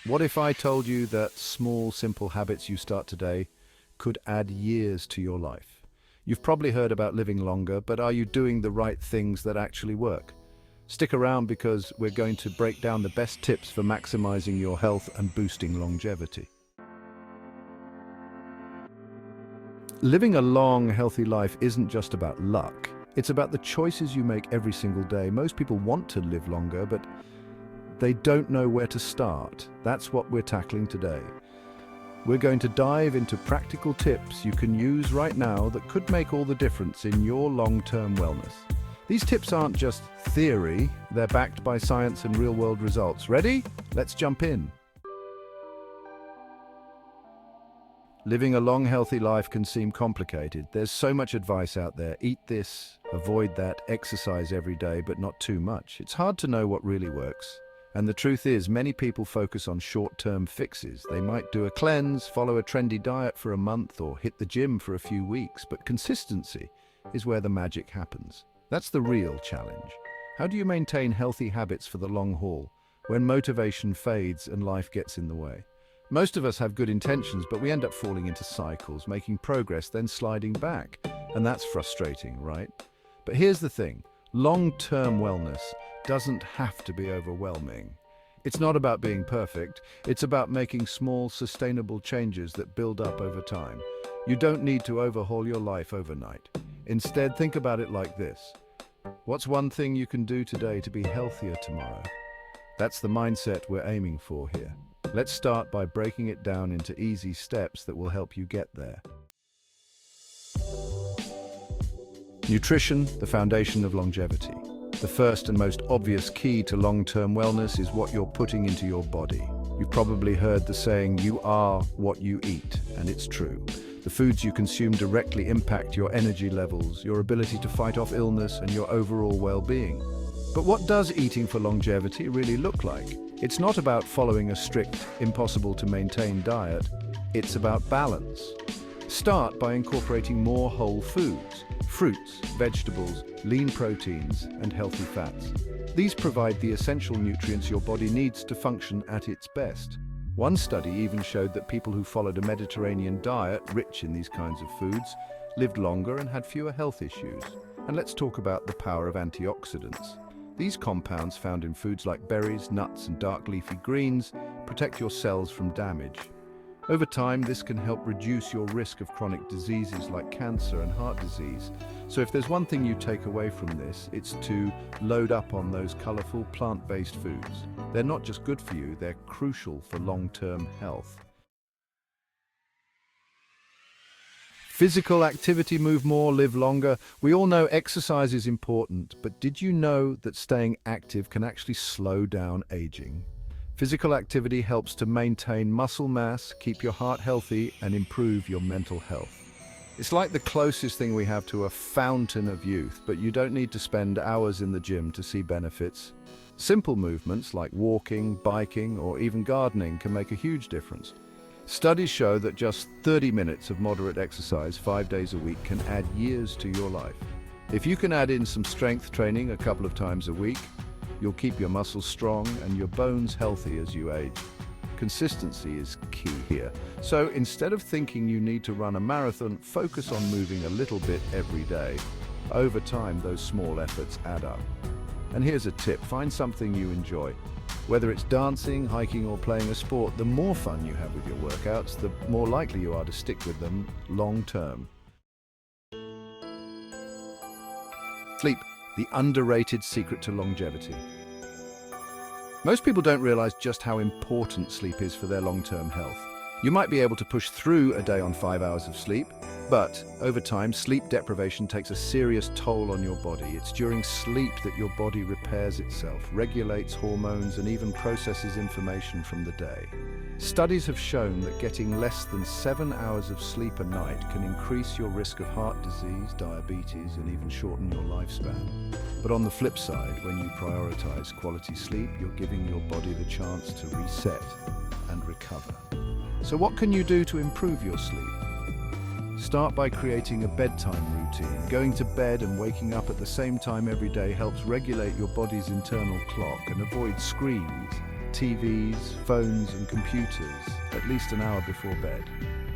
What if I told you that small, simple habits you start today could add years to your life? You've probably heard about living longer, but are you doing the right things that actually work? Stick around because we're going to break down the best tips for maximizing your health and boosting longevity. Living a long, healthy life isn't just about luck. It's about the choices you make every single day. Most people want to live longer, but they don't know where to start. That's what we're tackling today. We're going to dive into practical tips you can use right now that could make all the difference in your long-term wellness. These tips aren't just theory, they're backed by science and real-world results. Ready? Let's jump in. Living a long, healthy life can seem complicated. There's so much advice out there. Eat this, avoid that, exercise every day, but not too much. It's hard to know what really works. And the truth is, many people focus on short-term fixes. They might do a cleanse, follow a trendy diet for a month, or hit the gym for a few weeks. But consistency is where the magic happens. That's the real challenge. How do you maintain healthy habits for the long haul when motivation fades and life gets in the way? Most of us have good intentions, but we end up falling into cycles, making progress, then sliding back. And that's frustrating, right? But here's the thing. Long-term wellness doesn't have to be overwhelming. It's not about being perfect. It's about making small, sustainable changes that build up over time. You don't need to overhaul your life overnight. Instead, think about it like this. What's one thing you can do today to be healthier tomorrow? That's the mindset we're aiming for here. Let's start by breaking it down into easy steps that will help you get there. Nutrition, the foundation of longevity. The first and most obvious key to long-term wellness is what you're putting into your body. You've probably heard the saying, "You are what you eat," and it's true. The foods you consume directly impact your energy levels, your ability to fight off illness, and your overall well-being. But what does eating for longevity really look like? It's not about following a strict, impossible-to-maintain diet. It's about balance. Start by incorporating more whole foods, fruits, vegetables, lean proteins, and healthy fats. These provide the essential nutrients your body needs to function at its best. One study even showed that people who followed a Mediterranean diet rich in these kinds of foods lived longer and had fewer health issues. And let's talk about the power of antioxidants. These compounds found in foods like berries, nuts, and dark leafy greens protect your cells from damage. Over time, this can help reduce your risk of chronic diseases like cancer and heart disease. So if there's one thing you take away from this, it's to load up on those colorful plant-based foods. They're not just good for you, they're crucial for long-term health. Physical activity, move more, live longer. We all know exercise is important, but did you know that staying active can actually slow down aging? Physical activity helps to maintain muscle mass, keep your heart healthy, and improve your mental health. It's like the closest thing we have to a fountain of youth, but you don't need to spend hours in the gym to see benefits. Simple movements like walking, biking, or even gardening can make a huge difference. Studies show that just 30 minutes of moderate exercise 5 days a week can add years to your life. If you can add in some strength training a couple of times a week, you'll keep your muscles strong and your bones healthy as you age. Consistency is key here. So instead of thinking you need to run a marathon, focus on moving a little bit every day. Over time, those small efforts add up. And here's a tip, find something you enjoy. Whether it's dancing, hiking, or playing a sport, the more fun you have with your workouts, the more likely you are to stick with them long term. Sleep, the underrated secret to longevity. Most people don't realize just how important sleep is for their long-term health. You might be able to push through a day on 5 hours of sleep, but over time, sleep deprivation takes a serious toll on your body. It's during sleep that your body repairs itself, regulates hormones, and even processes information from the day. Studies have shown that getting less than 7 hours of sleep a night can increase your risk of heart disease, diabetes, and even shorten your lifespan. But on the flip side, when you prioritize quality sleep, you're giving your body the chance to reset and recover. So what can you do to improve your sleep? Start by creating a bedtime routine. Going to bed and waking up at the same time every day helps regulate your body's internal clock, and avoid screens. TVs, phones and computers at least an hour before bed.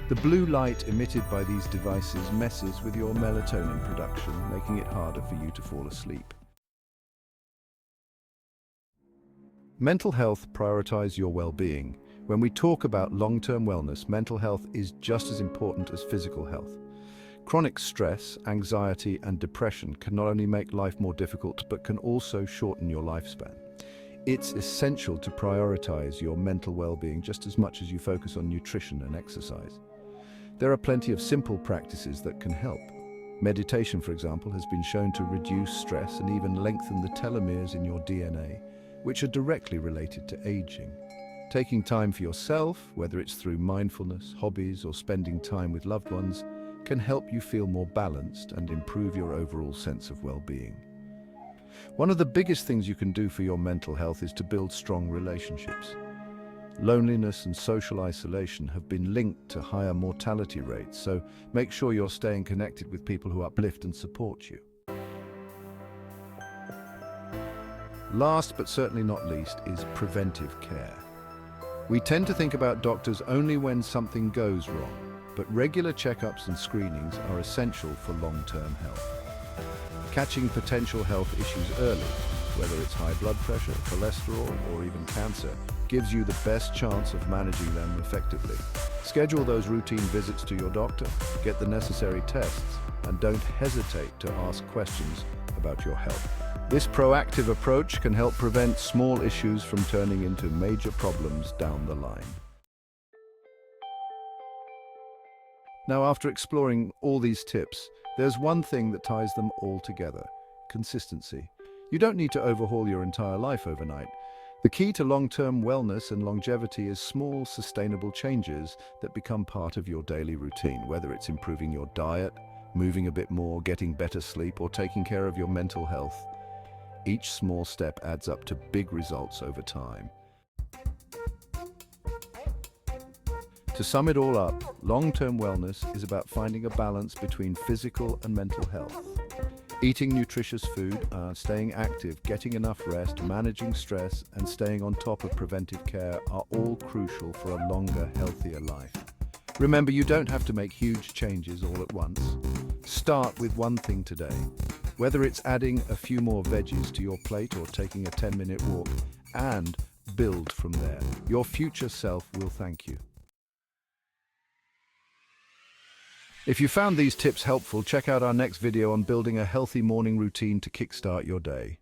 The blue light emitted by these devices messes with your melatonin production, making it harder for you to fall asleep. Mental health prioritizes your well-being. When we talk about long-term wellness, mental health is just as important as physical health. Chronic stress, anxiety, and depression can not only make life more difficult, but can also shorten your lifespan. It's essential to prioritize your mental well-being just as much as you focus on nutrition and exercise. There are plenty of simple practices that can help. Meditation, for example, has been shown to reduce stress and even lengthen the telomeres in your DNA, which are directly related to aging. Taking time for yourself, whether it's through mindfulness, hobbies, or spending time with loved ones, can help you feel more balanced and improve your overall sense of well-being. One of the biggest things you can do for your mental health is to build strong relationships. Loneliness and social isolation have been linked to higher mortality rates, so make sure you're staying connected with people who uplift and support you. Last but certainly not least is preventive care. We tend to think about doctors only when something goes wrong, but regular checkups and screenings are essential for long-term health. Catching potential health issues early, whether it's high blood pressure, cholesterol, or even cancer, gives you the best chance of managing them effectively. Schedule those routine visits to your doctor, get the necessary tests, and don't hesitate to ask questions about your health. This proactive approach can help prevent small issues from turning into major problems down the line. Now, after exploring all these tips, there's one thing that ties them all together: consistency. You don't need to overhaul your entire life overnight. The key to long-term wellness and longevity is small, sustainable changes that become part of your daily routine, whether it's improving your diet, moving a bit more, getting better sleep, or taking care of your mental health. Each small step adds up to big results over time. To sum it all up, long-term wellness is about finding a balance between physical and mental health. Eating nutritious food, staying active, getting enough rest, managing stress, and staying on top of preventive care are all crucial for a longer, healthier life. Remember, you don't have to make huge changes all at once. Start with one thing today. Whether it's adding a few more veggies to your plate or taking a 10-minute walk, and build from there. Your future self will thank you. If you found these tips helpful, check out our next video on building a healthy morning routine to kickstart your day.